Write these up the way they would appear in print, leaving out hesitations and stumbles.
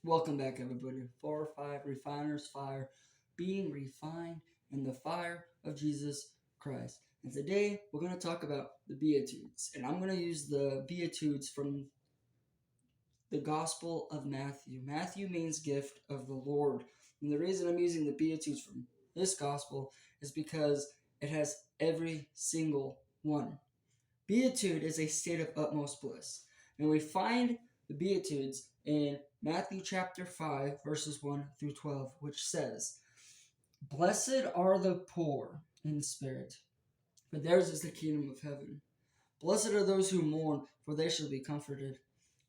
Welcome back, everybody. 4 or 5 refiners fire, being refined in the fire of Jesus Christ. And today we're going to talk about the Beatitudes. And I'm going to use the Beatitudes from the Gospel of Matthew. Matthew means gift of the Lord. And the reason I'm using the Beatitudes from this Gospel is because it has every single one. Beatitude is a state of utmost bliss. And we find the Beatitudes in Matthew chapter 5, verses 1 through 12, which says, Blessed are the poor in spirit, for theirs is the kingdom of heaven. Blessed are those who mourn, for they shall be comforted.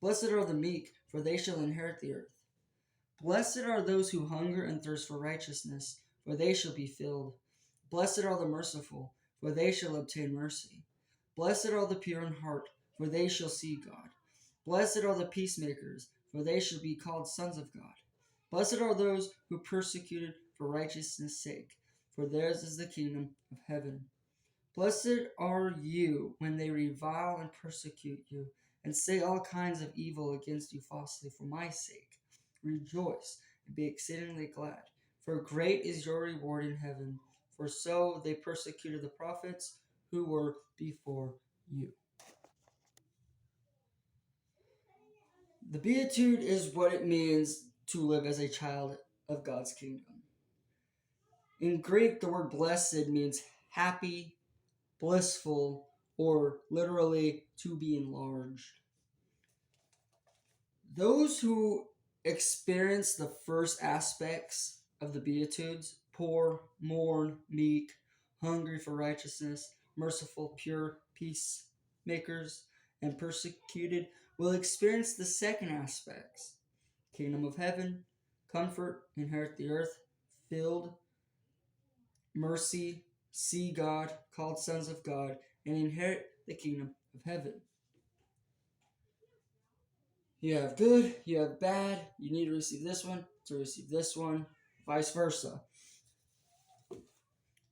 Blessed are the meek, for they shall inherit the earth. Blessed are those who hunger and thirst for righteousness, for they shall be filled. Blessed are the merciful, for they shall obtain mercy. Blessed are the pure in heart, for they shall see God. Blessed are the peacemakers, for they shall be called sons of God. Blessed are those who are persecuted for righteousness' sake, for theirs is the kingdom of heaven. Blessed are you when they revile and persecute you, and say all kinds of evil against you falsely for my sake. Rejoice and be exceedingly glad, for great is your reward in heaven. For so they persecuted the prophets who were before you. The Beatitude is what it means to live as a child of God's kingdom. In Greek, the word blessed means happy, blissful, or literally to be enlarged. Those who experience the first aspects of the Beatitudes, poor, mourn, meek, hungry for righteousness, merciful, pure, peacemakers, and persecuted, will experience the second aspects: kingdom of heaven, comfort, inherit the earth, filled, mercy, see God, called sons of God, and inherit the kingdom of heaven. You have good, you have bad, you need to receive this one to receive this one, vice versa.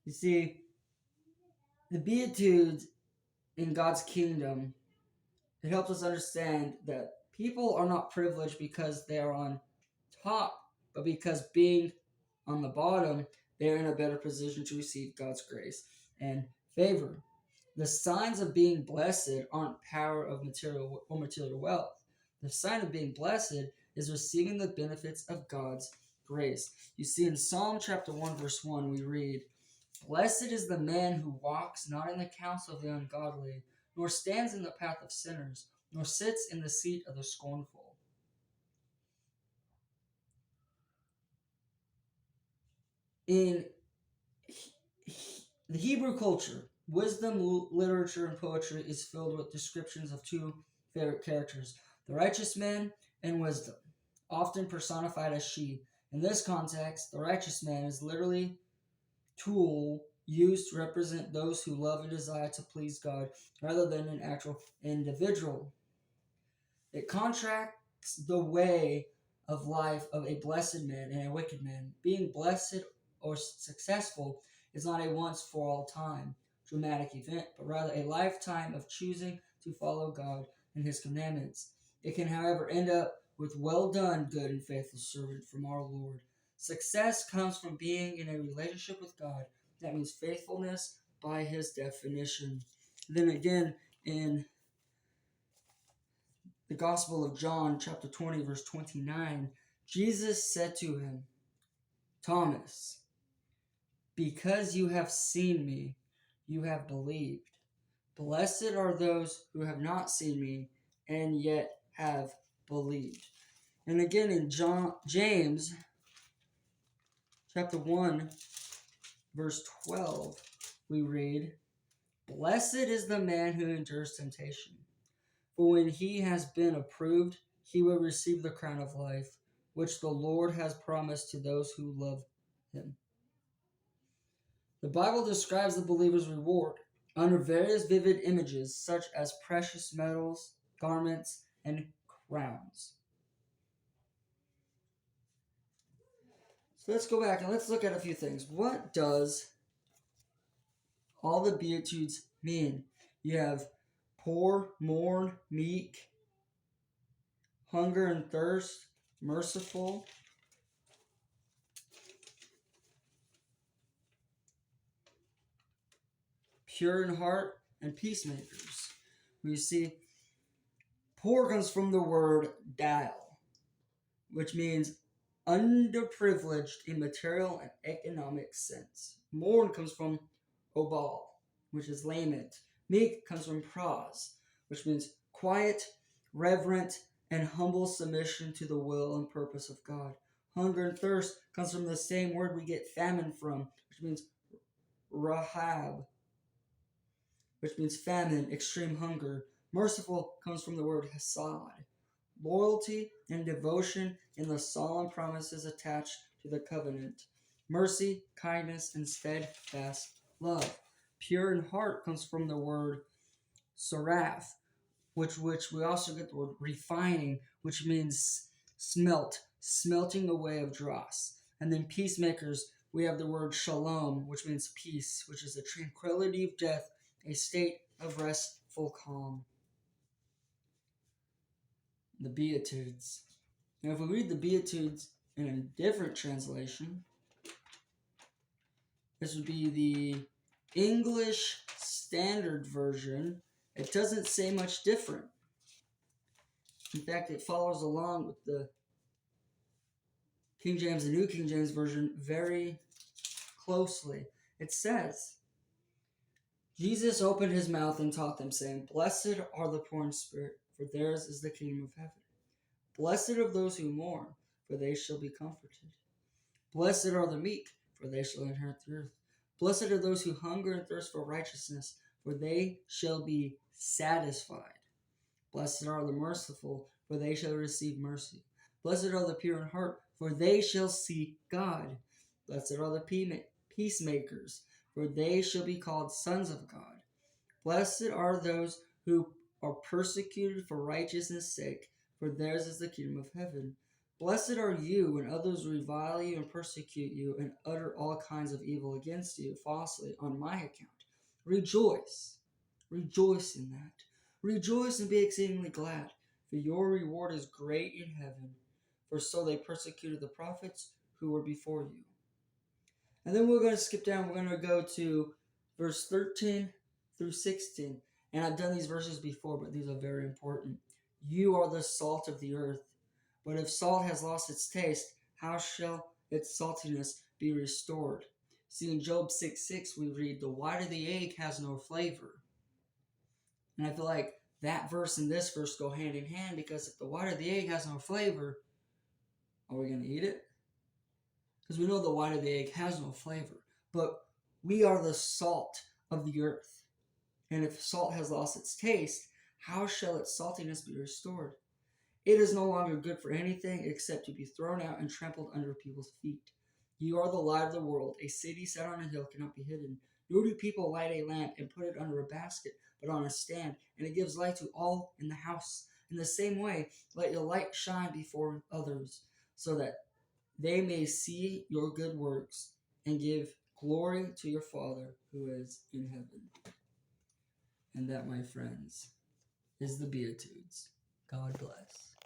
You see, the Beatitudes in God's kingdom, it helps us understand that people are not privileged because they are on top, but because being on the bottom, they're in a better position to receive God's grace and favor. The signs of being blessed aren't power of material or material wealth. The sign of being blessed is receiving the benefits of God's grace. You see, in Psalm chapter 1, verse 1, we read, Blessed is the man who walks not in the counsel of the ungodly, nor stands in the path of sinners, nor sits in the seat of the scornful. In the Hebrew culture, wisdom, literature, and poetry is filled with descriptions of two favorite characters, the righteous man and wisdom, often personified as she. In this context, the righteous man is literally tool used to represent those who love and desire to please God rather than an actual individual. It contrasts the way of life of a blessed man and a wicked man. Being blessed or successful is not a once for all time dramatic event, but rather a lifetime of choosing to follow God and His commandments. It can, however, end up with well done, good and faithful servant from our Lord. Success comes from being in a relationship with God. That means faithfulness by His definition. Then again, in the Gospel of John, chapter 20, verse 29, Jesus said to him, Thomas, because you have seen me, you have believed. Blessed are those who have not seen me and yet have believed. And again in James chapter 1, verse 12, we read, Blessed is the man who endures temptation, for when he has been approved, he will receive the crown of life, which the Lord has promised to those who love him. The Bible describes the believer's reward under various vivid images, such as precious metals, garments, and crowns. So let's go back and let's look at a few things. What does all the Beatitudes mean? You have poor, mourn, meek, hunger and thirst, merciful, pure in heart, and peacemakers. We see poor comes from the word dial, which means underprivileged in material and economic sense. Mourn comes from obal, which is lament. Meek comes from pros, which means quiet, reverent, and humble submission to the will and purpose of God. Hunger and thirst comes from the same word we get famine from, which means rahab, which means famine, extreme hunger. Merciful comes from the word hesed, loyalty and devotion in the solemn promises attached to the covenant. Mercy, kindness, and steadfast love. Pure in heart comes from the word seraph, which we also get the word refining, which means smelting away of dross. And then peacemakers, we have the word shalom, which means peace, which is the tranquility of death, a state of restful calm. The Beatitudes. Now, if we read the Beatitudes in a different translation, this would be the English Standard Version. It doesn't say much different. In fact, it follows along with the King James and New King James Version very closely. It says, Jesus opened his mouth and taught them, saying, Blessed are the poor in spirit, for theirs is the kingdom of heaven. Blessed are those who mourn, for they shall be comforted. Blessed are the meek, for they shall inherit the earth. Blessed are those who hunger and thirst for righteousness, for they shall be satisfied. Blessed are the merciful, for they shall receive mercy. Blessed are the pure in heart, for they shall see God. Blessed are the peacemakers, for they shall be called sons of God. Blessed are those who are persecuted for righteousness' sake, for theirs is the kingdom of heaven. Blessed are you when others revile you and persecute you and utter all kinds of evil against you falsely on my account. Rejoice. Rejoice in that. Rejoice and be exceedingly glad, for your reward is great in heaven. For so they persecuted the prophets who were before you. And then we're going to skip down. We're going to go to verse 13 through 16. And I've done these verses before, but these are very important. You are the salt of the earth. But if salt has lost its taste, how shall its saltiness be restored? See, in Job 6:6, we read, the white of the egg has no flavor. And I feel like that verse and this verse go hand in hand, because if the white of the egg has no flavor, are we going to eat it? Because we know the white of the egg has no flavor. But we are the salt of the earth. And if salt has lost its taste, how shall its saltiness be restored? It is no longer good for anything except to be thrown out and trampled under people's feet. You are the light of the world. A city set on a hill cannot be hidden. Nor do people light a lamp and put it under a basket, but on a stand, and it gives light to all in the house. In the same way, let your light shine before others, so that they may see your good works and give glory to your Father who is in heaven. And that, my friends, is the Beatitudes. God bless.